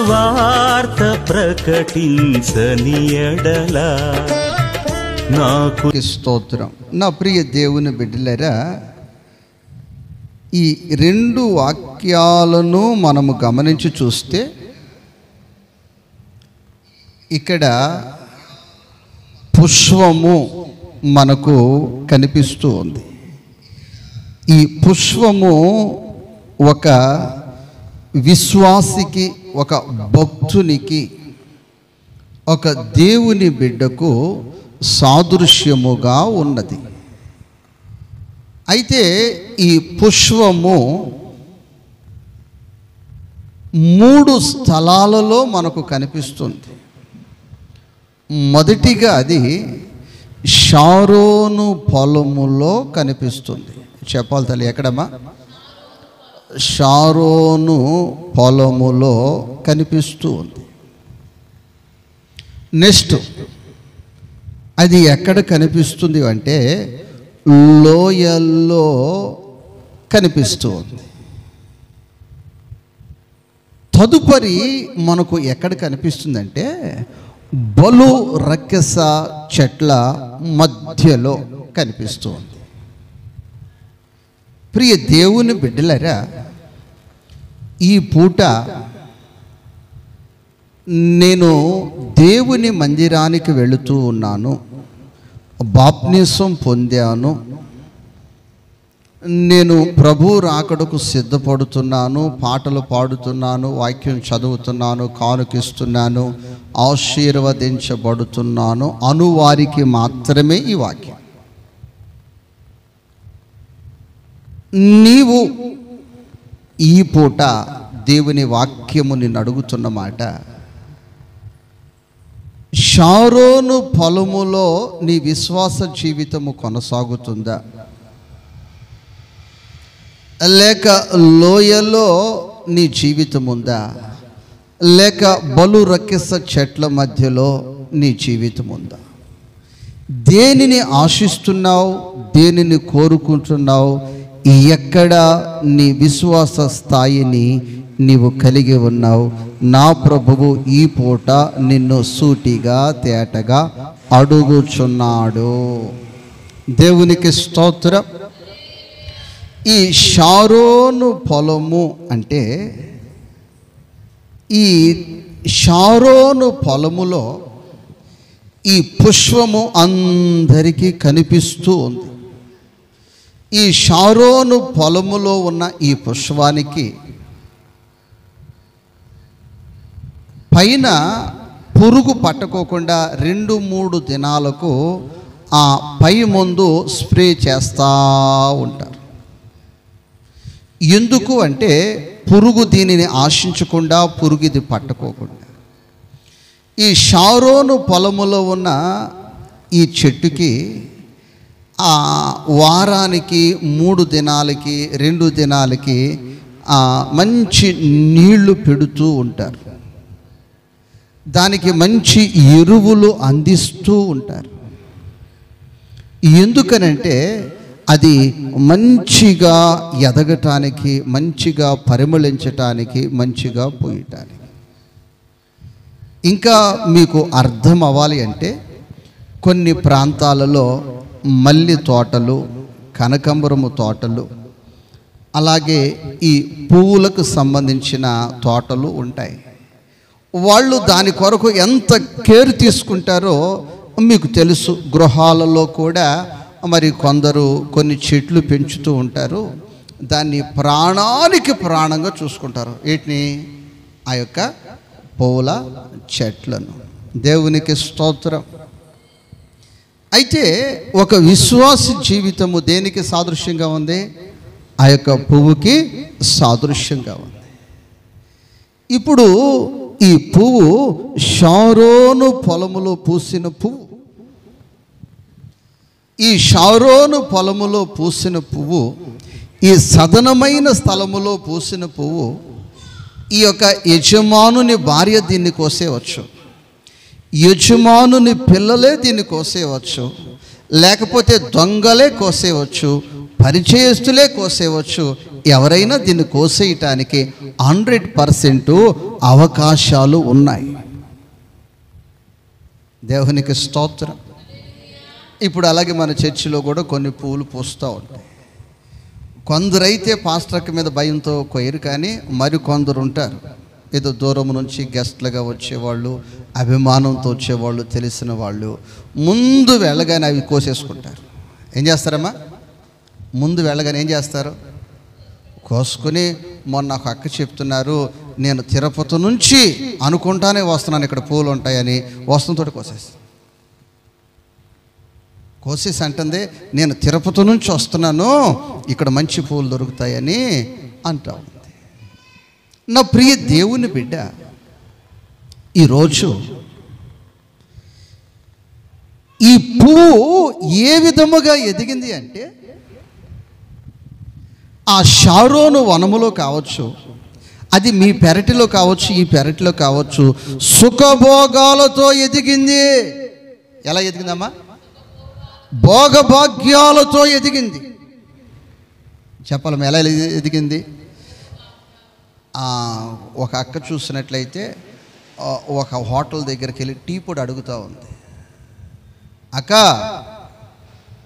సువార్త ప్రకటించని ఎడల నాకు స్తోత్రం. నా ప్రియ దేవుని బిడ్డలారా, ఈ రెండు వాక్యాలను మనము గమనించి చూస్తే ఇక్కడ పుష్పము మనకు కనిపిస్తూ ఉంది. ఈ పుష్పము ఒక విశ్వాసికి, ఒక భక్తునికి, ఒక దేవుని బిడ్డకు సాదృశ్యముగా ఉన్నది. అయితే ఈ పుష్పము 3 స్థలాలలో మనకు కనిపిస్తుంది. మొదటిగా అది షారోను పొలములో కనిపిస్తుంది. చెప్పాలి తల్లి, ఎక్కడమ్మా? షారోను పొలములో కనిపిస్తూ ఉంది. నెక్స్ట్ అది ఎక్కడ కనిపిస్తుంది అంటే లోయల్లో కనిపిస్తూ ఉంది. తదుపరి మనకు ఎక్కడ కనిపిస్తుందంటే బలు రక్కస చెట్ల మధ్యలో కనిపిస్తూ ఉంది. ప్రియ దేవుని బిడ్డలారా, ఈ పూట నేను దేవుని మందిరానికి వెళుతూ ఉన్నాను, బాప్తిసం పొందాను, నేను ప్రభు రాకడకు సిద్ధపడుతున్నాను, పాటలు పాడుతున్నాను, వాక్యం చదువుతున్నాను, కానుకిస్తున్నాను, ఆశీర్వదించబడుతున్నాను అనువారికి మాత్రమే ఈ వాక్యం. నీవు ఈ పూట దేవుని వాక్యము నిన్ను అడుగుతున్న మాట, షారోను పొలములో నీ విశ్వాస జీవితము కొనసాగుతుందా, లేక లోయలో నీ జీవితం ఉందా, లేక బలు రక్కస చెట్ల మధ్యలో నీ జీవితం ఉందా? దేనిని ఆశిస్తున్నావు, దేనిని కోరుకుంటున్నావు, ఎక్కడ నీ విశ్వాస స్థాయిని నీవు కలిగి ఉన్నావు? నా ప్రభువు ఈ పూట నిన్ను సూటిగా తేటగా అడుగుచున్నాడు. దేవునికి స్తోత్రం. ఈ షారోను పొలము అంటే, ఈ షారోను పొలములో ఈ పుష్పము అందరికీ కనిపిస్తూ ఉంది. ఈ షారోను పొలములో ఉన్న ఈ పుష్పానికి పైన పురుగు పట్టుకోకుండా 2-3 దినాలకు ఆ పై ముందు స్ప్రే చేస్తూ ఉంటారు. ఎందుకు అంటే పురుగు దీనిని ఆశించకుండా, పురుగు ఇది పట్టుకోకుండా. ఈ షారోను పొలములో ఉన్న ఈ చెట్టుకి వారానికి 3 దినాలకి 2 దినాలకి మంచి నీళ్లు పెడుతూ ఉంటారు. దానికి మంచి ఎరువులు అందిస్తూ ఉంటారు. ఎందుకనంటే అది మంచిగా ఎదగటానికి, మంచిగా పరిమళించటానికి, మంచిగా పోయటానికి. ఇంకా మీకు అర్థం అవ్వాలి అంటే కొన్ని ప్రాంతాలలో మల్లి తోటలు, కనకంబరము తోటలు, అలాగే ఈ పువ్వులకు సంబంధించిన తోటలు ఉంటాయి. వాళ్ళు దాని కొరకు ఎంత కేర్ తీసుకుంటారో మీకు తెలుసు. గృహాలలో కూడా మరి కొందరు కొన్ని చెట్లు పెంచుతూ ఉంటారు, దాన్ని ప్రాణానికి ప్రాణంగా చూసుకుంటారు. వీటిని ఆ యొక్క పువ్వుల చెట్లను. దేవునికి స్తోత్రం. అయితే ఒక విశ్వాస జీవితము దేనికి సాదృశ్యంగా ఉంది? ఆ యొక్క పువ్వుకి సాదృశ్యంగా ఉంది. ఇప్పుడు ఈ పువ్వు షారోను పొలములో పూసిన పువ్వు. ఈ షారోను పొలములో పూసిన పువ్వు, ఈ సదనమైన స్థలములో పూసిన పువ్వు, ఈ యొక్క యజమానుని భార్య దీన్ని కోసేవచ్చు, యజమానుని పిల్లలే దీన్ని కోసేవచ్చు, లేకపోతే దొంగలే కోసేవచ్చు, పరిచయస్తులే కోసేవచ్చు. ఎవరైనా దీన్ని కోసేయటానికి 100% అవకాశాలు ఉన్నాయి. దేవునికి స్తోత్రం. ఇప్పుడు అలాగే మన చర్చిలో కూడా కొన్ని పువ్వులు పూస్తూ ఉంటాయి. కొందరైతే పాస్టర్కి మీద భయంతో కొయ్యరు, కానీ మరి కొందరు ఉంటారు ఏదో దూరం నుంచి గెస్ట్లుగా వచ్చేవాళ్ళు, అభిమానంతో వచ్చేవాళ్ళు, తెలిసిన వాళ్ళు ముందు వెళ్ళగానే అవి కోసేసుకుంటారు. ఏం చేస్తారమ్మా? ముందు వెళ్ళగానే ఏం చేస్తారు? కోసుకుని, మొన్న ఒక అక్క చెప్తున్నారు, నేను తిరుపతి నుంచి అనుకుంటానే వస్తున్నాను ఇక్కడ పూలు ఉంటాయని, వస్తుంతో కోసేసి అంటుంది, నేను తిరుపతి నుంచి వస్తున్నాను ఇక్కడ మంచి పూలు దొరుకుతాయని అంటా ఉంది. నా ప్రియ దేవుని బిడ్డ, ఈరోజు ఈ పువ్వు ఏ విధముగా ఎదిగింది అంటే, ఆ షారోను వనములో కావచ్చు, అది మీ పెరటిలో కావచ్చు, ఈ పెరటిలో కావచ్చు, సుఖభోగాలతో ఎదిగింది. ఎలా ఎదిగిందమ్మా? భోగభాగ్యాలతో ఎదిగింది. చెప్పాలమ్మా ఎలా ఎదిగింది? ఒక అక్క చూసినట్లయితే ఒక హోటల్ దగ్గరికి వెళ్ళి టీ పొడి అడుగుతూ ఉంది. అక్క,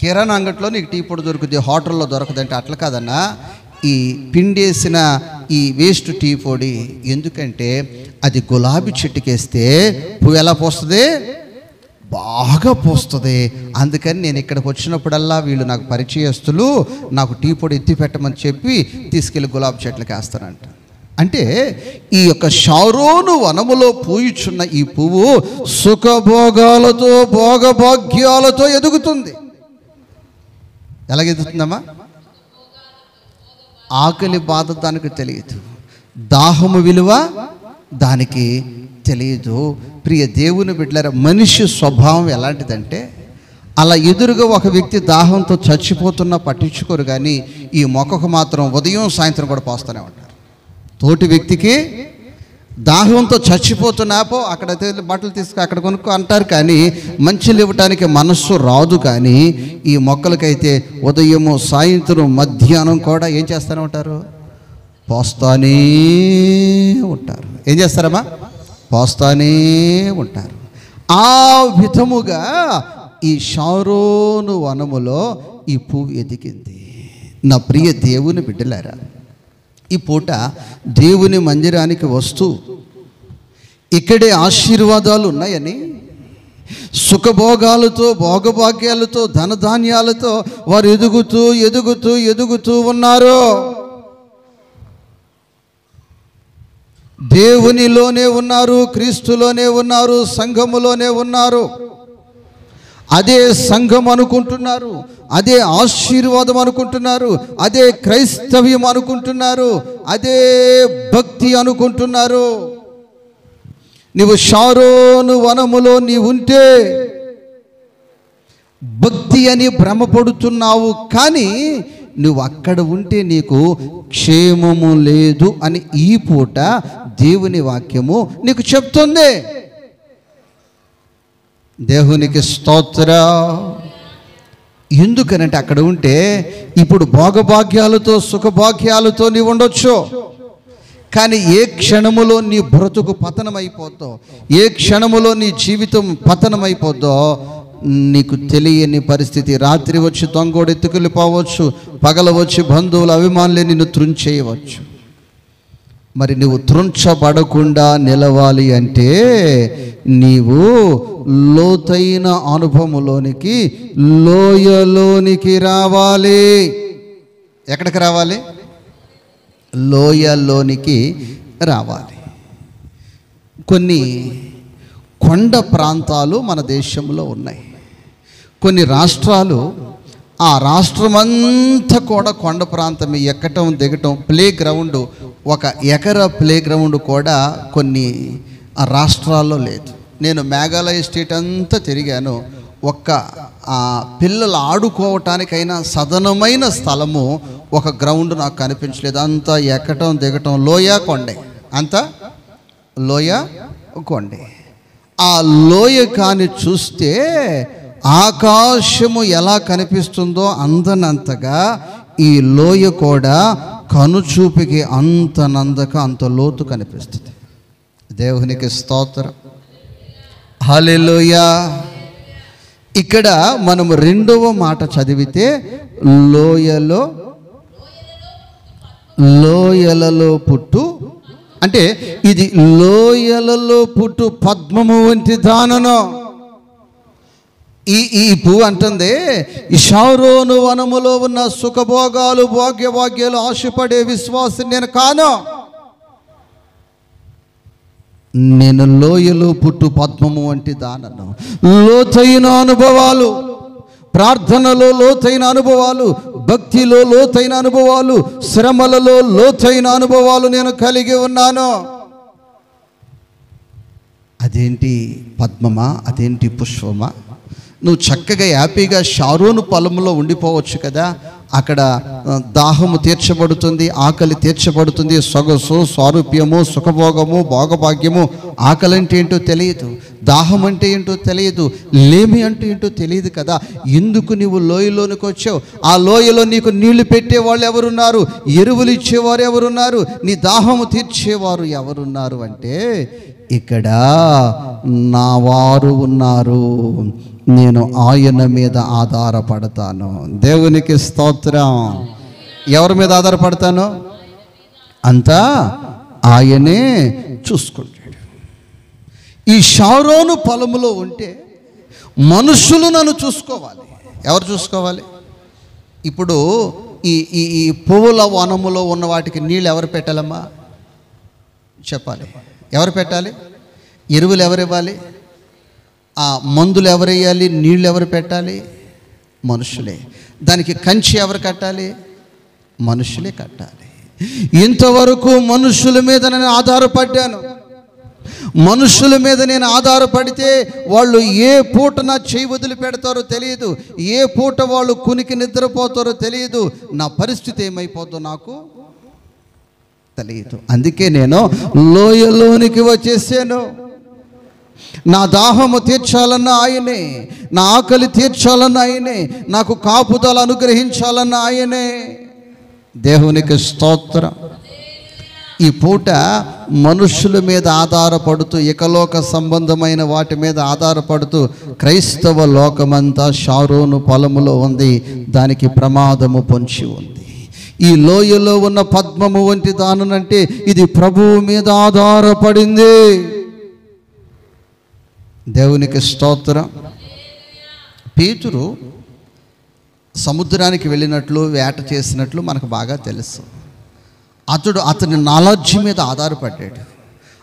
కిరాణా అంగట్లో నీకు టీ పొడి దొరుకుతుంది, హోటల్లో దొరకదంటే, అట్లా కాదన్నా, ఈ పిండేసిన ఈ వేస్ట్ టీ పొడి, ఎందుకంటే అది గులాబీ చెట్టుకేస్తే పువ్వు ఎలా పోస్తుంది? బాగా పోస్తుంది. అందుకని నేను ఇక్కడికి వచ్చినప్పుడల్లా వీళ్ళు నాకు పరిచయస్తులు, నాకు టీ పొడి ఎత్తి పెట్టమని చెప్పి తీసుకెళ్ళి గులాబీ చెట్లకి వేస్తానంట. అంటే ఈ యొక్క షారోను వనములో పూయుచున్న ఈ పువ్వు సుఖభోగాలతో భోగభాగ్యాలతో ఎదుగుతుంది. ఎలాగ ఎదుగుతుందమ్మా? ఆకలి బాధ దానికి తెలియదు, దాహము విలువ దానికి తెలియదు. ప్రియ దేవుని బిడ్డలారా, మనిషి స్వభావం ఎలాంటిదంటే, అలా ఎదురుగా ఒక వ్యక్తి దాహంతో చచ్చిపోతున్నా పట్టించుకోరు, కానీ ఈ మొక్కకు మాత్రం ఉదయం సాయంత్రం కూడా పోస్తూనే ఉంటారు. తోటి వ్యక్తికి దాహంతో చచ్చిపోతున్నాపో అక్కడ బట్టలు తీసుకు అక్కడ కొనుక్కో అంటారు, కానీ మంచిలు ఇవ్వటానికి మనస్సు రాదు. కానీ ఈ మొక్కలకైతే ఉదయము సాయంత్రం మధ్యాహ్నం కూడా ఏం చేస్తూనే ఉంటారు? పోస్తానే ఉంటారు. ఏం చేస్తారమ్మా? పోస్తానే ఉంటారు. ఆ విధముగా ఈ షారోను వనములో ఈ పువ్వు ఎదిగింది. నా ప్రియ దేవుని బిడ్డలారా, ఈ పూట దేవుని మందిరానికి వస్తూ ఇక్కడే ఆశీర్వాదాలు ఉన్నాయని, సుఖభోగాలతో భోగభాగ్యాలతో ధనధాన్యాలతో వారు ఎదుగుతూ ఎదుగుతూ ఎదుగుతూ ఉన్నారు. దేవునిలోనే ఉన్నారు, క్రీస్తులోనే ఉన్నారు, సంఘములోనే ఉన్నారు. అదే సంఘం అనుకుంటున్నారు, అదే ఆశీర్వాదం అనుకుంటున్నారు, అదే క్రైస్తవ్యం అనుకుంటున్నారు, అదే భక్తి అనుకుంటున్నారు. నీవు షారోను వనములో నీవుంటే భక్తి అని భ్రమపడుతున్నావు, కానీ నువ్వు అక్కడ ఉంటే నీకు క్షేమము లేదు అని ఈ పూట దేవుని వాక్యము నీకు చెప్తుంది. దేవునికి స్తోత్రం. ఎందుకనంటే అక్కడ ఉంటే ఇప్పుడు భోగభాగ్యాలతో సుఖభాగ్యాలతో నీవు ఉండొచ్చు, కానీ ఏ క్షణములో నీ బ్రతుకు పతనమైపోద్దో, ఏ క్షణములో నీ జీవితం పతనమైపోద్దో నీకు తెలియని పరిస్థితి. రాత్రి వచ్చి దొంగోడు ఎత్తుకెళ్ళిపోవచ్చు, పగల వచ్చి బంధువుల అభిమానులే నిన్ను త్రుంచేయవచ్చు. మరి నువ్వు త్రుంచబడకుండా నిలవాలి అంటే నీవు లోతైన అనుభవములోనికి, లోయలోనికి రావాలి. ఎక్కడికి రావాలి? లోయలోనికి రావాలి. కొన్ని కొండ ప్రాంతాలు మన దేశంలో ఉన్నాయి. కొన్ని రాష్ట్రాలు, ఆ రాష్ట్రమంతా కూడా కొండ ప్రాంతమే. ఎక్కటం దిగటం, ప్లే గ్రౌండ్, 1 ఎకరా ప్లే గ్రౌండ్ కూడా కొన్ని రాష్ట్రాల్లో లేదు. నేను మేఘాలయ స్టేట్ అంతా తిరిగాను. ఒక్క పిల్లలు ఆడుకోవటానికైనా సదనమైన స్థలము, ఒక గ్రౌండ్ నాకు కనిపించలేదు. అంతా ఎక్కటం దిగటం, లోయ కొండే, అంతా లోయ కొండే. ఆ లోయ కాని చూస్తే ఆకాశము ఎలా కనిపిస్తుందో అందనంతగా ఈ లోయ కూడా కనుచూపుకి అంత నందక అంత లోతు కనిపిస్తుంది. దేవునికి స్తోత్రం, హల్లెలూయా. ఇక్కడ మనము రెండవ మాట చదివితే లోయలలో పుట్టు అంటే ఇది లోయలలో పుట్టు పద్మము వంటి దానను. ఈ పువ్వు అంటుంది, ఈ షారోను వనములో ఉన్న సుఖభోగాలు భాగ్యభాగ్యాలు ఆశపడే విశ్వాసం నేను కాను. నేను లోయలో పుట్టు పద్మము వంటి దానను. లోతైన అనుభవాలు, ప్రార్థనలో లోతైన అనుభవాలు, భక్తిలో లోతైన అనుభవాలు, శ్రమలలో లోతైన అనుభవాలు నేను కలిగి ఉన్నాను. అదేంటి పద్మమా, అదేంటి పుష్పమా? నువ్వు చక్కగా హ్యాపీగా షారోను పొలంలో ఉండిపోవచ్చు కదా. అక్కడ దాహము తీర్చబడుతుంది, ఆకలి తీర్చబడుతుంది, సొగసు స్వారూప్యము సుఖభోగము భోగభాగ్యము. ఆకలి అంటే ఏంటో తెలియదు, దాహం అంటే ఏంటో తెలియదు, లేమి అంటే ఏంటో తెలియదు కదా. ఎందుకు నువ్వు లోయలోనికి వచ్చావు? ఆ లోయలో నీకు నీళ్లు పెట్టేవాళ్ళు ఎవరున్నారు? ఎరువులు ఇచ్చేవారు ఎవరున్నారు? నీ దాహము తీర్చేవారు ఎవరున్నారు అంటే ఇక్కడ నా వారు ఉన్నారు, నేను ఆయన మీద ఆధారపడతాను. దేవునికి స్తోత్రం. ఎవరి మీద ఆధారపడతాను? అంతా ఆయనే చూసుకుంటాడు. ఈ షారోను పొలములో ఉంటే మనుషులు నన్ను చూసుకోవాలి. ఎవరు చూసుకోవాలి? ఇప్పుడు ఈ ఈ పువ్వుల వనములో ఉన్న వాటికి నీళ్ళు ఎవరు పెట్టాలమ్మా? చెప్పాలి. ఎవరు పెట్టాలి? ఎరువులు ఎవరు ఇవ్వాలి? ఆ మందులు ఎవరు వేయాలి? నీళ్ళు ఎవరు పెట్టాలి? మనుషులే. దానికి కంచి ఎవరు కట్టాలి? మనుషులే కట్టాలి. ఇంతవరకు మనుషుల మీద నేను ఆధారపడ్డాను. మనుషుల మీద నేను ఆధారపడితే వాళ్ళు ఏ పూట నా చేయి వదిలి పెడతారో తెలియదు, ఏ పూట వాళ్ళు కునికి నిద్రపోతారో తెలియదు, నా పరిస్థితి ఏమైపోతుందో నాకు తెలియదు. అందుకే నేను లోయలోనికి వచ్చేసాను. నా దాహము తీర్చాలన్న ఆయనే, నా ఆకలి తీర్చాలన్న ఆయనే, నాకు కాపుదల అనుగ్రహించాలన్న ఆయనే. దేవునికి స్తోత్రం. ఈ పూట మనుషుల మీద ఆధారపడుతూ, ఇకలోక సంబంధమైన వాటి మీద ఆధారపడుతూ క్రైస్తవ లోకమంతా షారోను పొలములో ఉంది. దానికి ప్రమాదము పొంచి ఉంది. ఈ లోయలో ఉన్న పద్మము వంటి దానునంటే ఇది ప్రభువు మీద ఆధారపడింది. దేవునికి స్తోత్రం. పేతురు సముద్రానికి వెళ్ళినట్లు వేట చేసినట్లు మనకు బాగా తెలుసు. అతని నాలెడ్జ్ మీద ఆధారపడ్డాడు,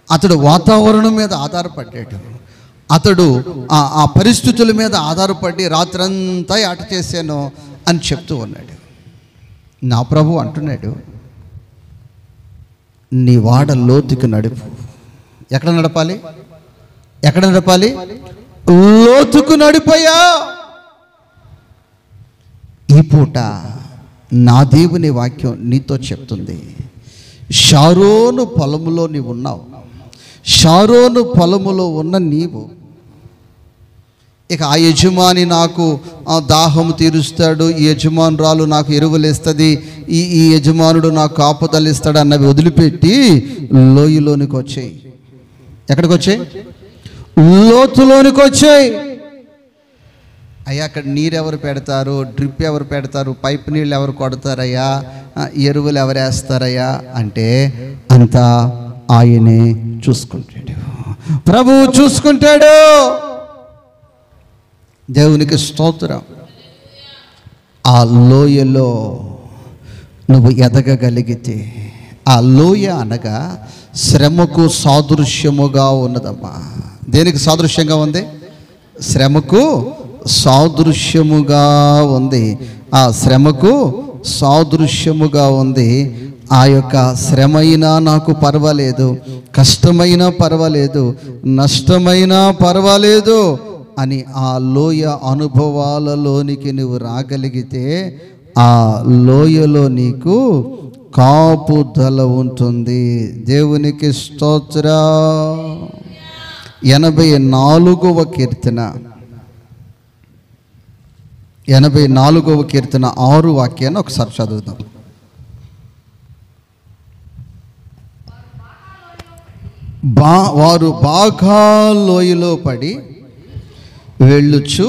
అతడు వాతావరణం మీద ఆధారపడ్డాడు, అతడు ఆ పరిస్థితుల మీద ఆధారపడి రాత్రంతా వేట చేశాను అని చెప్తూ ఉన్నాడు. నా ప్రభు అంటున్నాడు, నీ వాడ లోతుకి నడుపు. ఎక్కడ నడపాలి? ఎక్కడ నడపాలి? లోతుకు నడిపోయా. ఈ పూట నా దేవుని వాక్యం నీతో చెప్తుంది, షారోను పొలములో నీవు ఉన్నావు. షారోను పొలములో ఉన్న నీవు ఇక ఆ యజమాని నాకు దాహము తీరుస్తాడు, ఈ యజమానురాలు నాకు ఎరువులు ఇస్తుంది, ఈ యజమానుడు నాకు కాపుదలు ఇస్తాడు అన్నవి వదిలిపెట్టి లోయలోనికి వచ్చాయి. ఎక్కడికి వచ్చాయి? లోతులోనికి వచ్చాయి. అయ్యా అక్కడ నీరు ఎవరు పెడతారు? డ్రిప్ ఎవరు పెడతారు? పైప్ నీళ్ళు ఎవరు కొడతారయ్యా? ఎరువులు ఎవరు వేస్తారయ్యా అంటే అంతా ఆయనే చూసుకుంటాడు, ప్రభువు చూసుకుంటాడు. దేవునికి స్తోత్రం. ఆ లోయలో నువ్వు ఎదగగలిగితే, ఆ లోయ అనగా శ్రమకు సాదృశ్యముగా ఉన్నదమ్మా. దేనికి సాదృశ్యంగా ఉంది? శ్రమకు సాదృశ్యముగా ఉంది. ఆ శ్రమకు సాదృశ్యముగా ఉంది. ఆ యొక్క శ్రమైనా నాకు పర్వాలేదు, కష్టమైనా పర్వాలేదు, నష్టమైనా పర్వాలేదు అని ఆ లోయ అనుభవాలలోనికి నువ్వు రాగలిగితే ఆ లోయలో నీకు కాపుదల ఉంటుంది. దేవునికి స్తోత్రం. 84వ కీర్తన 6 వాక్యాన్ని ఒకసారి చదువుదాం. వారు బాగా లోయలో పడి వెళ్ళుచు,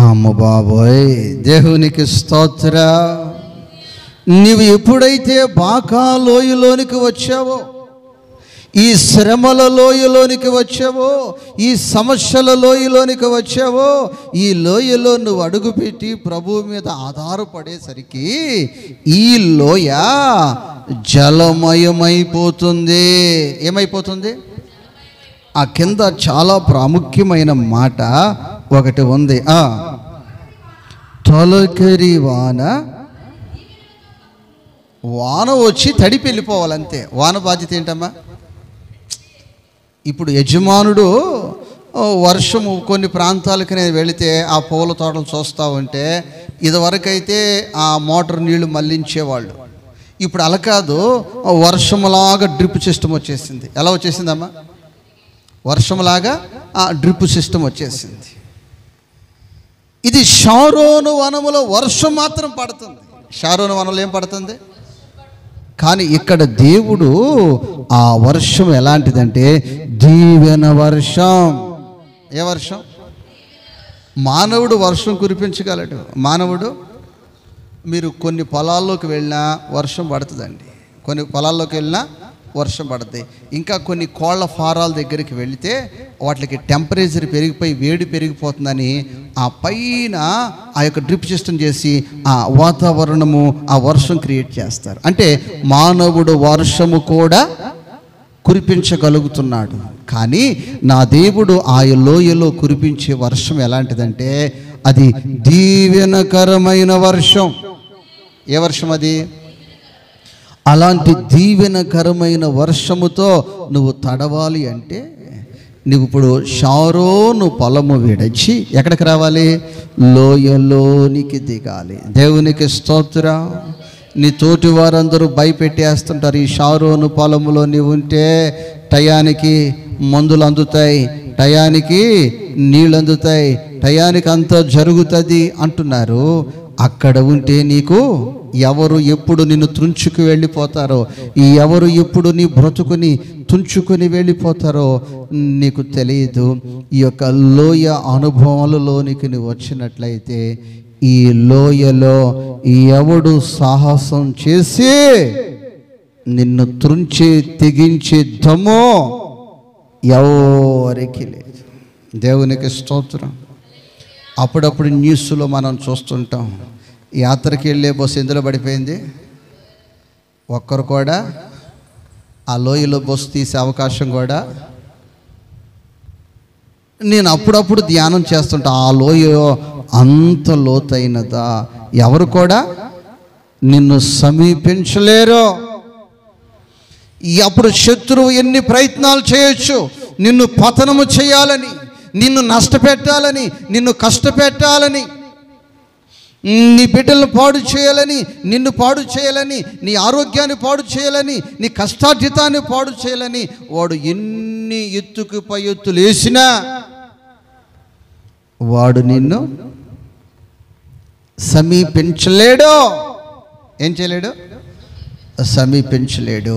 అమ్మ బాబోయ్, దేవునికి స్తోత్ర. నీవు ఎప్పుడైతే బాగా లోయలోనికి వచ్చావో, ఈ శ్రమల లోయలోనికి వచ్చావో, ఈ సమస్యల లోయలోనికి వచ్చావో, ఈ లోయలో నువ్వు అడుగుపెట్టి ప్రభువు మీద ఆధారపడేసరికి ఈ లోయ జలమయమైపోతుంది. ఏమైపోతుంది? ఆ కింద చాలా ప్రాముఖ్యమైన మాట ఒకటి ఉంది. తొలకరి వాన వచ్చి తడిపి వెళ్ళిపోవాలంతే. వాన బాధ్యత ఏంటమ్మా? ఇప్పుడు యజమానుడు వర్షము కొన్ని ప్రాంతాలకు నేను వెళితే ఆ పూల తోటలు చూస్తూ ఉంటే ఇదివరకైతే ఆ మోటార్ నీళ్లు మళ్లించేవాళ్ళు. ఇప్పుడు అలా కాదు, వర్షంలాగా డ్రిప్ సిస్టమ్ వచ్చేసింది. ఎలా వచ్చేసిందమ్మా? వర్షంలాగా ఆ డ్రిప్ సిస్టమ్ వచ్చేసింది. ఇది షారోను వనములో వర్షం మాత్రం పడుతుంది. షారోను వనంలో ఏం పడుతుంది? కానీ ఇక్కడ దేవుడు ఆ వర్షం ఎలాంటిదంటే దీవెన వర్షం. ఏ వర్షం? మానవుడు వర్షం కురిపించగలడు. మానవుడు, మీరు కొన్ని పొలాల్లోకి వెళ్ళినా వర్షం పడుతుందండి, కొన్ని పొలాల్లోకి వెళ్ళినా వర్షం పడుతుంది. ఇంకా కొన్ని కోళ్ల ఫారాల దగ్గరికి వెళితే వాటికి టెంపరేచర్ పెరిగిపోయి వేడి పెరిగిపోతుందని ఆ పైన ఆ యొక్క డ్రిప్ సిస్టమ్ చేసి ఆ వాతావరణము, ఆ వర్షం క్రియేట్ చేస్తారు. అంటే మానవుడు వర్షము కూడా కురిపించగలుగుతున్నాడు. కానీ నా దేవుడు ఆ లోయలో కురిపించే వర్షం ఎలాంటిదంటే అది దీవెనకరమైన వర్షం. ఏ వర్షం అది? అలాంటి దీవెనకరమైన వర్షముతో నువ్వు తడవాలి అంటే నువ్వు ఇప్పుడు షారోను పొలము విడిచి ఎక్కడికి రావాలి? లోయలోనికి దిగాలి. దేవునికి స్తోత్రం. నీ తోటి వారందరూ భయపెట్టేస్తుంటారు. ఈ షారోను పొలములో నీవు ఉంటే టయానికి మందులు అందుతాయి, టయానికి నీళ్ళు అందుతాయి, టయానికి అంతా జరుగుతుంది అంటున్నారు. అక్కడ ఉంటే నీకు ఎవరు ఎప్పుడు నిన్ను తుంచుకు వెళ్ళిపోతారో, ఎవరు ఎప్పుడు నీ బ్రతుకుని తుంచుకొని వెళ్ళిపోతారో నీకు తెలియదు. ఈ యొక్క లోయ అనుభవాలలోనికి నువ్వు వచ్చినట్లయితే ఈ లోయలో ఎవడు సాహసం చేసి నిన్ను త్రుంచే తెగించే దమ్ము ఎవరికి లేదు. దేవునికి స్తోత్రం. అప్పుడప్పుడు న్యూస్లో మనం చూస్తుంటాం, యాత్రకి వెళ్ళే బస్సు ఎందులో పడిపోయింది, ఒక్కరు కూడా ఆ లోయలో బస్సు తీసే అవకాశం కూడా. నేను అప్పుడప్పుడు ధ్యానం చేస్తుంటా, ఆ లోయ అంత లోతైనదా, ఎవరు కూడా నిన్ను సమీపించలేరు. అప్పుడు శత్రువు ఎన్ని ప్రయత్నాలు చేయొచ్చు నిన్ను పతనము చేయాలని, నిన్ను నష్టపెట్టాలని, నిన్ను కష్టపెట్టాలని, నీ బిడ్డలను పాడు చేయాలని, నిన్ను పాడు చేయాలని, నీ ఆరోగ్యాన్ని పాడు చేయాలని, నీ కష్టార్జితాన్ని పాడు చేయాలని వాడు ఎన్ని ఎత్తుకు పై ఎత్తులు వేసినా వాడు నిన్ను సమీపించలేడు. ఏం చేయలేడు? సమీపించలేడు.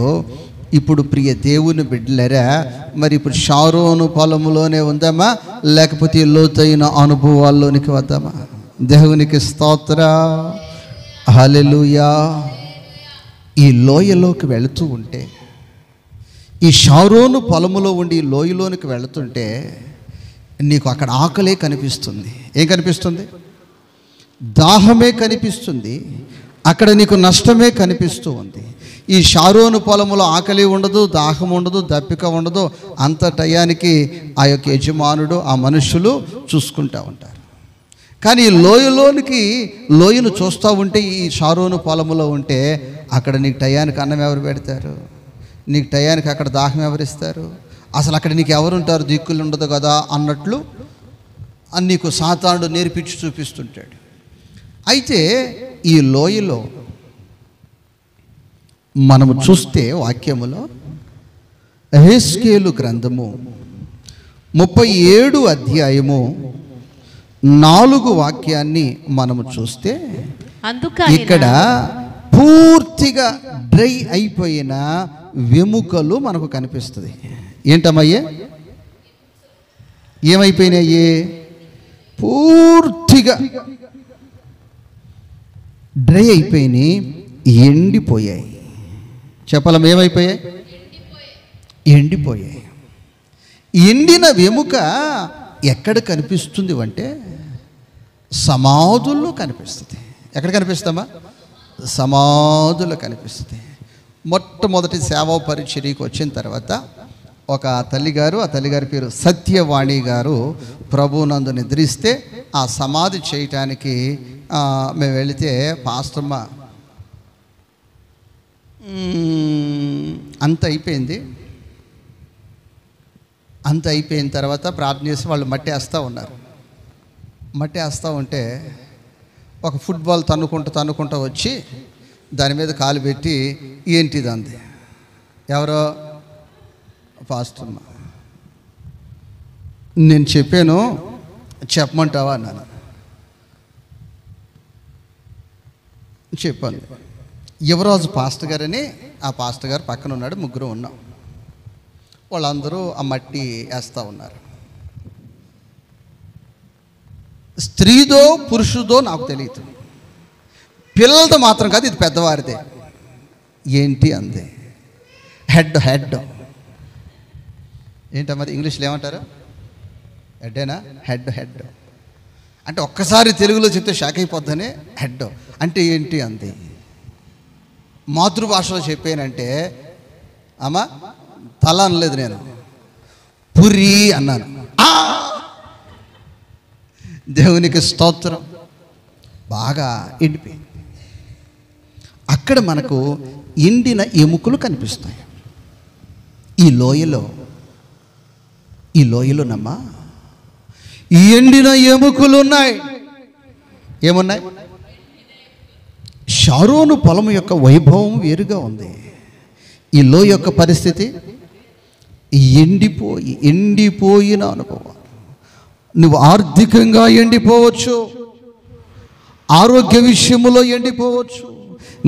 ఇప్పుడు ప్రియ దేవుని బిడ్డలరా, మరి ఇప్పుడు షారోను పొలములోనే ఉందామా, లేకపోతే లోతైన అనుభవాల్లోనికి వద్దామా? దేవునికి స్తోత్ర, హల్లెలూయా. ఈ లోయలోకి వెళుతూ ఉంటే, ఈ షారోను పొలములో ఉండి ఈ లోయలోనికి వెళుతుంటే నీకు అక్కడ ఆకలే కనిపిస్తుంది. ఏం కనిపిస్తుంది? దాహమే కనిపిస్తుంది. అక్కడ నీకు నష్టమే కనిపిస్తూ ఉంది. ఈ షారోను పొలములో ఆకలి ఉండదు, దాహం ఉండదు, దప్పిక ఉండదు. అంత టయానికి ఆ యొక్క యజమానుడు, ఆ మనుషులు చూసుకుంటూ ఉంటారు. కానీ ఈ లోయను చూస్తూ ఉంటే, ఈ షారోను పొలములో ఉంటే అక్కడ నీకు టయానికి అన్నం ఎవరు పెడతారు? నీకు టయానికి అక్కడ దాహం ఎవరిస్తారు? అసలు అక్కడ నీకు ఎవరుంటారు? దిక్కులు ఉండదు కదా అన్నట్లు నీకు సాతానుడు నేర్పించి చూపిస్తుంటాడు. అయితే ఈ లోయలో మనము చూస్తే వాక్యములో యెహెజ్కేలు గ్రంథము 37 అధ్యాయము 4 వాక్యాన్ని మనము చూస్తే ఇక్కడ పూర్తిగా డ్రై అయిపోయిన వెముకలు మనకు కనిపిస్తుంది. ఏంటమ్మయ్యే? ఏమైపోయినాయి? పూర్తిగా డ్రై అయిపోయినాయి, ఎండిపోయాయి. చెప్పాలం, ఏమైపోయాయి? ఎండిపోయాయి. ఎండిన వెముక ఎక్కడ కనిపిస్తుంది అంటే సమాధుల్లో కనిపిస్తుంది. ఎక్కడ కనిపిస్తామా? సమాధుల్లో కనిపిస్తుంది. మొట్టమొదటి సేవా పరిచర్యకు వచ్చిన తర్వాత ఒక తల్లిగారు, ఆ తల్లిగారి పేరు సత్యవాణి గారు, ప్రభునందు నిద్రిస్తే ఆ సమాధి చేయటానికి మేము వెళితే పాస్టమ్మ అంత అయిపోయింది. అంత అయిపోయిన తర్వాత ప్రార్థన చేసి వాళ్ళు మట్టి వేస్తూ ఉన్నారు. మట్టి వేస్తూ ఉంటే ఒక ఫుట్బాల్ తన్నుకుంటూ వచ్చి దాని మీద కాలు పెట్టి ఏంటిది అంది. ఎవరో? పాస్టమ్మ. నేను చెప్పాను, చెప్పమంటావా అన్నాను. చెప్పాను. యువరాజు పాస్టర్ గారని, ఆ పాస్టర్ గారు పక్కన ఉన్నాడు, ముగ్గురు ఉన్నాం. వాళ్ళందరూ ఆ మట్టి వేస్తూ ఉన్నారు. స్త్రీదో పురుషుదో నాకు తెలియదు, పిల్లలతో మాత్రం కాదు, ఇది పెద్దవారిదే. ఏంటి అంది. హెడ్. ఏంటమ్మా ఇంగ్లీష్లో ఏమంటారు? హెడ్డేనా? హెడ్ అంటే ఒక్కసారి తెలుగులో చెప్తే షాక్ అయిపోద్దని హెడ్ అంటే ఏంటి అంది. మాతృభాషలో చెప్పానంటే అమ్మా తల అనలేదు, నేను పురి అన్నాను. దేవునికి స్తోత్రం. బాగా ఎండిపోయింది. అక్కడ మనకు ఎండిన ఎముకలు కనిపిస్తాయి. ఈ లోయలోనమ్మా ఎండిన ఎముకలు ఉన్నాయి. ఏమున్నాయి? షారోను పొలం యొక్క వైభవం వేరుగా ఉంది. ఈ లోయ యొక్క పరిస్థితి ఎండిపోయిన అనుభవం. నువ్వు ఆర్థికంగా ఎండిపోవచ్చు, ఆరోగ్య విషయములో ఎండిపోవచ్చు,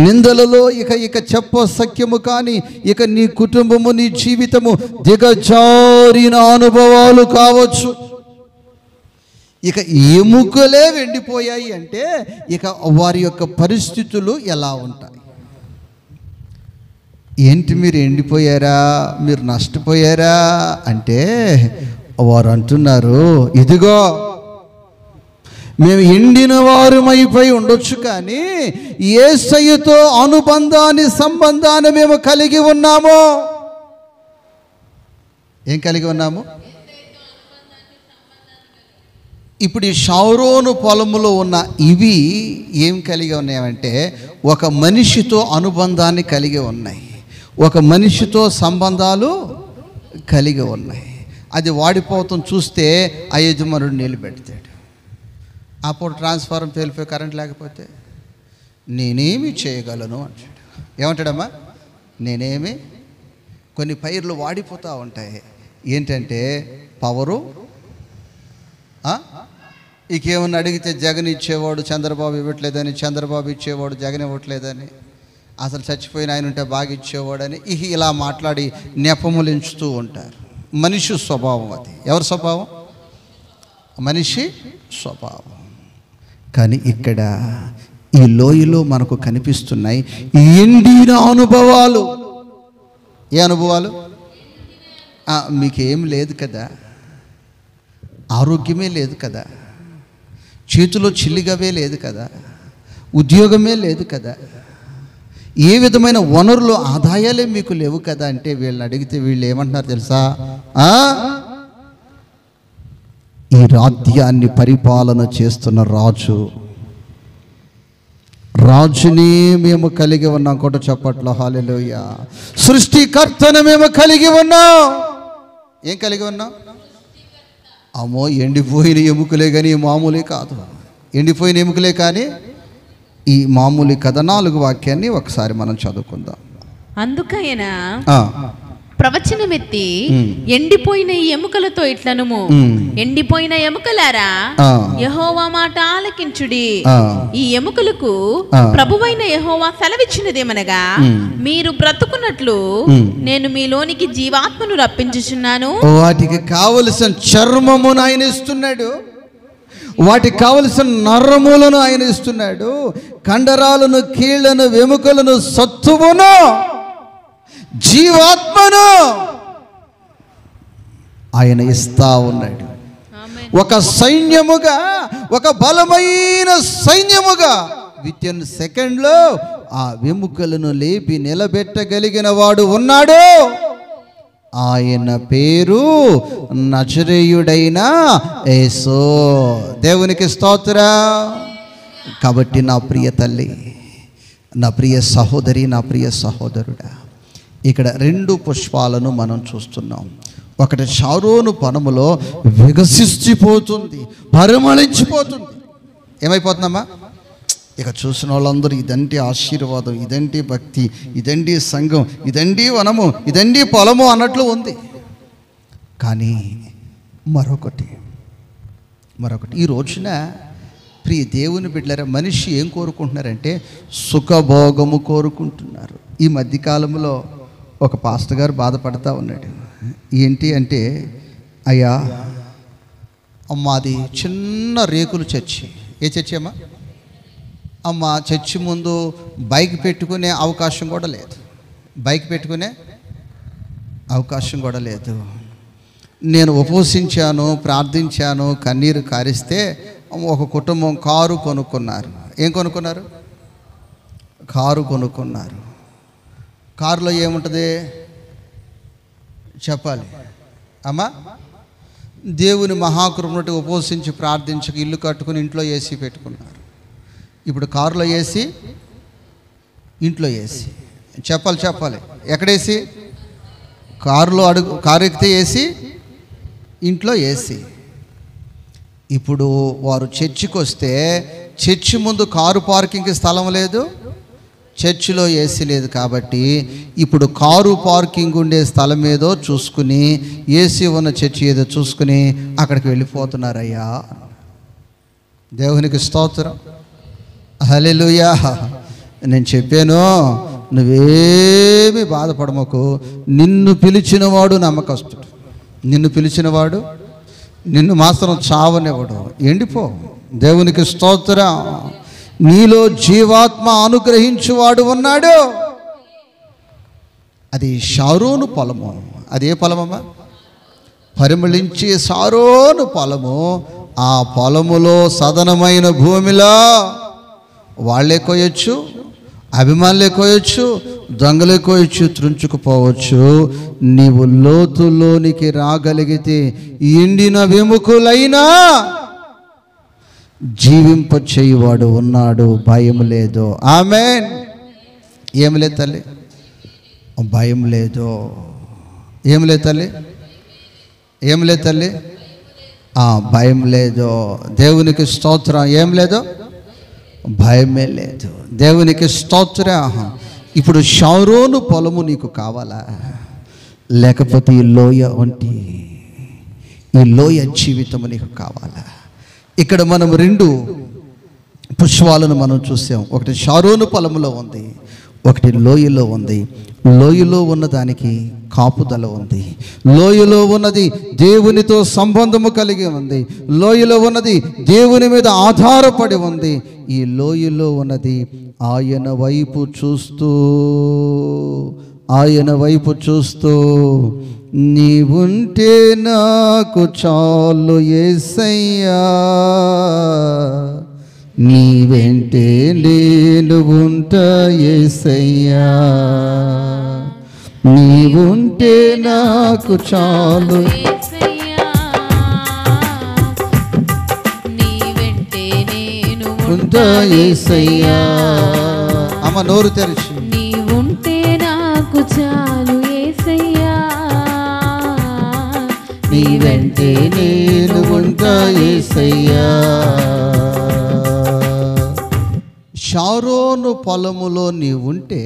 నిందలలో ఇక చెప్పసఖ్యము కానీ ఇక నీ కుటుంబము, నీ జీవితము దిగజారిన అనుభవాలు కావచ్చు. ఇక ఎముకలే ఎండిపోయాయి అంటే ఇక వారి యొక్క పరిస్థితులు ఎలా ఉంటాయి? ఏంటి మీరు ఎండిపోయారా, మీరు నష్టపోయారా అంటే వారు అంటున్నారు, ఇదిగో మేము ఎండిన వారమైపోయి ఉండొచ్చు, కానీ యేసయ్యతో సంబంధాన్ని మేము కలిగి ఉన్నాము. ఏం కలిగి ఉన్నాము? ఇప్పుడు ఈ షారోను పొలములో ఉన్న ఇవి ఏం కలిగి ఉన్నాయంటే ఒక మనిషితో అనుబంధాన్ని కలిగి ఉన్నాయి, ఒక మనిషితో సంబంధాలు కలిగి ఉన్నాయి. అది వాడిపోతాం చూస్తే ఆ యజమానుడు నిలబెడతాడు. అప్పుడు ట్రాన్స్ఫార్మర్ పేలిపోయి కరెంట్ లేకపోతే నేనేమి చేయగలను అంటాడు. ఏమంటాడమ్మా? నేనేమి. కొన్ని పైర్లు వాడిపోతూ ఉంటాయి. ఏంటంటే పవరు. ఇకేమన్నా అడిగితే జగన్ ఇచ్చేవాడు చంద్రబాబు ఇవ్వట్లేదని, చంద్రబాబు ఇచ్చేవాడు జగన్ ఇవ్వట్లేదని, అసలు చచ్చిపోయిన ఆయన ఉంటే బాగా ఇచ్చేవాడని ఇలా మాట్లాడి నెపములించుతూ ఉంటారు. మనిషి స్వభావం అది. ఎవరి స్వభావం? మనిషి స్వభావం. కానీ ఇక్కడ ఈ లోయలో మనకు కనిపిస్తున్నాయి ఎండిన అనుభవాలు. ఏ అనుభవాలు? మీకేం లేదు కదా, ఆరోగ్యమే లేదు కదా, చేతిలో చిల్లిగవే లేదు కదా, ఉద్యోగమే లేదు కదా, ఏ విధమైన వనరులు ఆదాయాలే మీకు లేవు కదా అంటే వీళ్ళని అడిగితే వీళ్ళు ఏమంటున్నారు తెలుసా? ఈ రాజ్యాన్ని పరిపాలన చేస్తున్న రాజుని మేము కలిగి ఉన్నాం. కొట్ట చప్పట్లో హల్లెలూయా. సృష్టికర్తను మేము కలిగి ఉన్నాం. ఏం కలిగి ఉన్నాం? అమ్మో ఎండిపోయిన ఎముకలే కానీ మామూలే కాదు. ఎండిపోయిన ఎముకలే కానీ ఈ మామూలు కథ. 4 వాక్యాన్ని ఒకసారి మనం చదువుకుందాం. అందుకైన ప్రవచనమెత్తి ఎండిపోయిన ఈ ఎముకలతో ఇట్లనుము, ఎండిపోయిన ఎముకలారా యెహోవా మాట ఆలకించుడి. ఈ ఎముకలకు ప్రభువైన యెహోవా సెలవిచ్చినదేమనగా, మీరు బ్రతుకున్నట్లు నేను మీలోనికి జీవాత్మను రప్పించుచున్నాను. వాటికి కావలసిన చర్మమును ఆయన ఇస్తున్నాడు, వాటికి కావలసిన నరములను ఆయన ఇస్తున్నాడు, కండరాలను, కీళ్లను, వెముకలను, సత్తువును, జీవాత్మను ఆయన ఇస్తా ఉన్నాడు. ఒక సైన్యముగా, ఒక బలమైన సైన్యముగా విత్ ఇన్ సెకండ్లో ఆ వెముకలను లేపి నిలబెట్టగలిగిన వాడు ఉన్నాడు. ఆయన పేరు నజరేయుడైన యేసు. దేవునికి స్తోత్రం. కాబట్టి నా ప్రియ తల్లి, నా ప్రియ సహోదరి, నా ప్రియ సహోదరుడా, ఇక్కడ 2 పుష్పాలను మనం చూస్తున్నాం. ఒకటి షారోను వనములో వికసించిపోతుంది, పరిమళించిపోతుంది. ఏమైపోతుందమ్మా? ఇక చూసిన వాళ్ళందరూ ఇదంటి ఆశీర్వాదం, ఇదంటి భక్తి, ఇదంటి సంఘం, ఇదంటి వనము, ఇదంటి పొలము అన్నట్లు ఉంది. కానీ మరొకటి ఈ రోజున ప్రియ దేవుని బిడ్డలారా, మనిషి ఏం కోరుకుంటున్నారంటే సుఖభోగము కోరుకుంటున్నారు. ఈ మధ్యకాలంలో ఒక పాస్టర్ గారు బాధపడతా ఉన్నాడు. ఏంటి అంటే, అయ్యా అమ్మాది చిన్న రేకులు చర్చి. ఏ చర్చి అమ్మా? అమ్మ చర్చి ముందు బైక్ పెట్టుకునే అవకాశం కూడా లేదు, బైక్ పెట్టుకునే అవకాశం కూడా లేదు. నేను ఉపవసించాను, ప్రార్థించాను, కన్నీరు కారిస్తే ఒక కుటుంబం కారు కొనుక్కున్నారు. ఏం కొనుక్కున్నారు? కారు కొనుక్కున్నారు. కారులో ఏముంటుంది చెప్పాలి అమ్మా? దేవుని మహాకృపను ఉపవసించి ప్రార్థించక ఇల్లు కట్టుకుని ఇంట్లో ఏసీ పెట్టుకున్నారు. ఇప్పుడు కారులో ఏసీ, ఇంట్లో ఏసీ. చెప్పాలి ఎక్కడేసి? కారులో కారు ఎక్కితే ఏసీ, ఇంట్లో ఏసీ. ఇప్పుడు వారు చర్చికి వస్తే చర్చి ముందు కారు పార్కింగ్కి స్థలం లేదు, చర్చిలో ఏసీ లేదు. కాబట్టి ఇప్పుడు కారు పార్కింగ్ ఉండే స్థలం ఏదో చూసుకుని, ఏసీ ఉన్న చర్చి ఏదో చూసుకుని అక్కడికి వెళ్ళిపోతున్నారయ్యా. దేవునికి స్తోత్రం, హల్లెలూయా. నేను చెప్పాను, నువ్వేమీ బాధపడమకు. నిన్ను పిలిచినవాడు నమ్మకస్తుడు, నిన్ను పిలిచినవాడు నిన్ను మాత్రం చావనివ్వడు. ఎండిపో. దేవునికి స్తోత్రం. నీలో జీవాత్మ అనుగ్రహించువాడు ఉన్నాడు. అది షారోను పొలము. అదే పొలమమ్మా? పరిమళించే షారోను పొలము. ఆ పొలములో సదనమైన భూమిలో వాళ్ళే కోయొచ్చు, అభిమానులే కోయొచ్చు, దొంగలే కోయొచ్చు, త్రుంచుకుపోవచ్చు. నీవు లోతులోనికి రాగలిగితే ఎండిన వెముకలైనా జీవింప చేయువాడు ఉన్నాడు. భయం లేదు. ఆమేన్. ఏం లేదు తల్లి, భయం లేదు. ఏం లేదు తల్లి, ఏం లేదు తల్లి, భయం లేదు. దేవునికి స్తోత్రం. ఏం లేదు, భయమే లేదు. దేవునికి స్తోత్రం. ఇప్పుడు షారోను పొలము నీకు కావాలా? లేకపోతే ఈ లోయ వంటి ఈ లోయ జీవితము నీకు కావాలా? ఇక్కడ మనం 2 పుష్పాలను మనం చూసాం. ఒకటి షారోను పొలములో ఉంది, ఒకటి లోయలో ఉంది. లోయలో ఉన్నదానికి కాపుదల ఉంది, లోయలో ఉన్నది దేవునితో సంబంధము కలిగి ఉంది, లోయలో ఉన్నది దేవుని మీద ఆధారపడి ఉంది. ఈ లోయలో ఉన్నది ఆయన వైపు చూస్తూ నీవుంటే నాకు చాలు యేసయ్యా, నీ వెంటే నేను ఉంటా యేసయ్యా, నీవుంటే నాకు చాలు నీ వెంటే నేను ఉంటా యేసయ్యా. అమ్మ నోరు తెరిచి, నీవుంటే నాకు చాలు యేసయ్యా, నీ వెంటే నేను ఉంటా యేసయ్యా. షారోను పొలములో నీవుంటే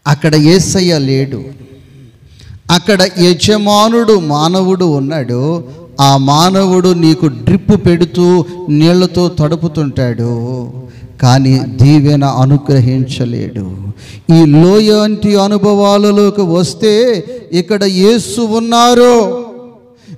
అక్కడ యేసయ్య లేడు. అక్కడ యజమానుడు మానవుడు ఉన్నాడు. ఆ మానవుడు నీకు డ్రిప్పు పెడుతూ నీళ్లతో తడుపుతుంటాడు, కానీ దీవెన అనుగ్రహించలేడు. ఈ లోయంటి అనుభవాలలోకి వస్తే ఇక్కడ యేసు ఉన్నారు,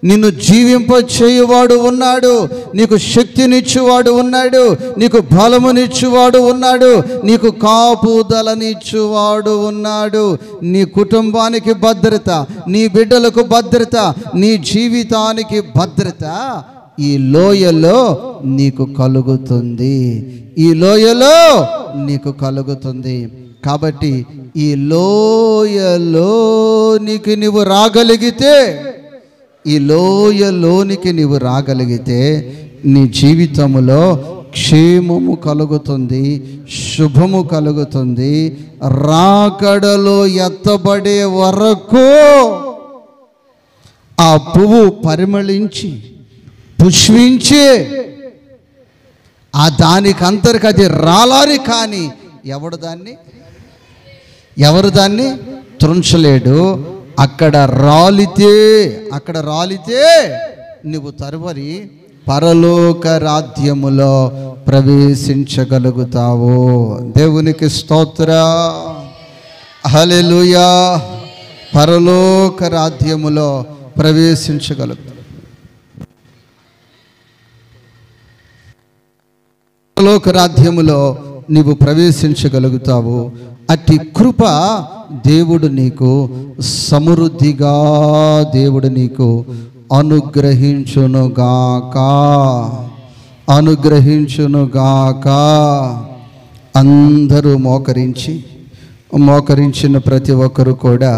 నిన్ను జీవింప చేయువాడు ఉన్నాడు, నీకు శక్తినిచ్చువాడు ఉన్నాడు, నీకు బలమునిచ్చువాడు ఉన్నాడు, నీకు కాపుదలనిచ్చువాడు ఉన్నాడు. నీ కుటుంబానికి భద్రత, నీ బిడ్డలకు భద్రత, నీ జీవితానికి భద్రత ఈ లోయలో నీకు కలుగుతుంది. ఈ లోయలో నీకు కలుగుతుంది. కాబట్టి ఈ లోయలోనికి నీవు రాగలిగితే, ఈ లోయలోనికి నీవు రాగలిగితే నీ జీవితంలో క్షేమము కలుగుతుంది, శుభము కలుగుతుంది. రాకడలో ఎత్తబడే వరకు ఆ పువ్వు పరిమళించి పుష్పించి ఆ దానికి అంతరికి అది రాలారి, కానీ ఎవరు దాన్ని త్రుంచలేడు. అక్కడ రాలితే నువ్వు తరువరి పరలోక రాజ్యములో ప్రవేశించగలుగుతావు. దేవునికి స్తోత్రం, హల్లెలూయా. పరలోక రాజ్యములో ప్రవేశించగలుగుతావు. పరలోక రాజ్యములో నీవు ప్రవేశించగలుగుతావు. అట్టి కృప దేవుడు నీకు సమృద్ధిగా దేవుడు నీకు అనుగ్రహించునుగాక. అందరూ మోకరించిన ప్రతి ఒక్కరు కూడా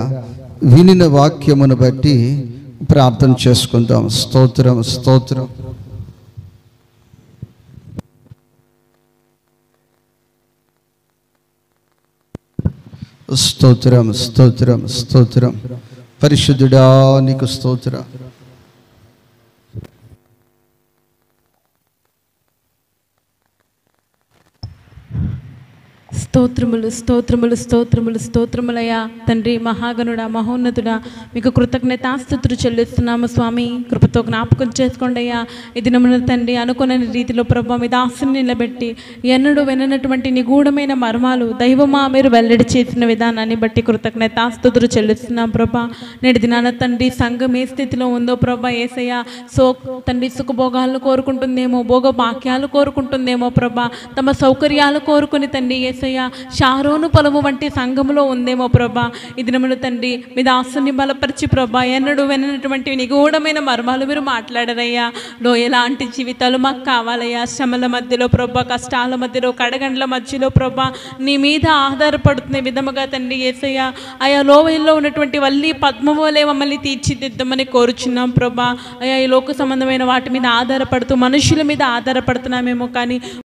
వినిన వాక్యమును బట్టి ప్రార్థన చేసుకుందాం. స్తోత్రం, స్తోత్రం. స్తోత్రం, స్తోత్రం, స్తోత్రం. పరిశుద్ధుడా నీకు స్తోత్రం. స్తోత్రములు, స్తోత్రములు, స్తోత్రములు, స్తోత్రములయ్యా తండ్రి, మహాగణుడా, మహోన్నతుడా, మీకు కృతజ్ఞతాస్తుతులు చెల్లిస్తున్నాము స్వామి. కృపతో జ్ఞాపకం చేసుకోండి అయ్యా. ఈ దినమున తండ్రి అనుకున్న రీతిలో ప్రభావ మీ దాసుని నిలబెట్టి ఎన్నడూ విననటువంటి నిగూఢమైన మర్మాలు దైవమా మీరు వెల్లడి చేసిన విధానాన్ని బట్టి కృతజ్ఞతాస్తుతులు చెల్లిస్తున్నాం ప్రభా. నేటి దినాన తండ్రి సంఘం ఏ స్థితిలో ఉందో ప్రభా యేసయ్య, తండ్రి సుఖభోగాలను కోరుకుంటుందేమో, భోగభాగ్యాలు కోరుకుంటుందేమో ప్రభా, తమ సౌకర్యాలు కోరుకుని తండ్రి యేసయ్య షారోను పొలము వంటి సంఘములో ఉందేమో ప్రభా. ఈ దినమున తండ్రి మీ దాసుని బలపరిచి ప్రభా ఎన్నడూ విననటువంటి నిగూఢమైన మర్మాలు మీరు మాట్లాడారయ్యా. ఎలాంటి జీవితాలు మాకు కావాలయ్యా. శ్రమల మధ్యలో ప్రభా, కష్టాల మధ్యలో, కడగండ్ల మధ్యలో ప్రభా నీ మీద ఆధారపడుతున్న విధముగా తండ్రి యేసయ్య ఆయా లోయల్లో ఉన్నటువంటి వల్లి పద్మవోలే మమ్మల్ని తీర్చిదిద్దామని కోరుచున్నాం ప్రభా. అయ్యా ఈ లోక సంబంధమైన వాటి మీద ఆధారపడుతూ మనుషుల మీద ఆధారపడుతున్నామేమో, కానీ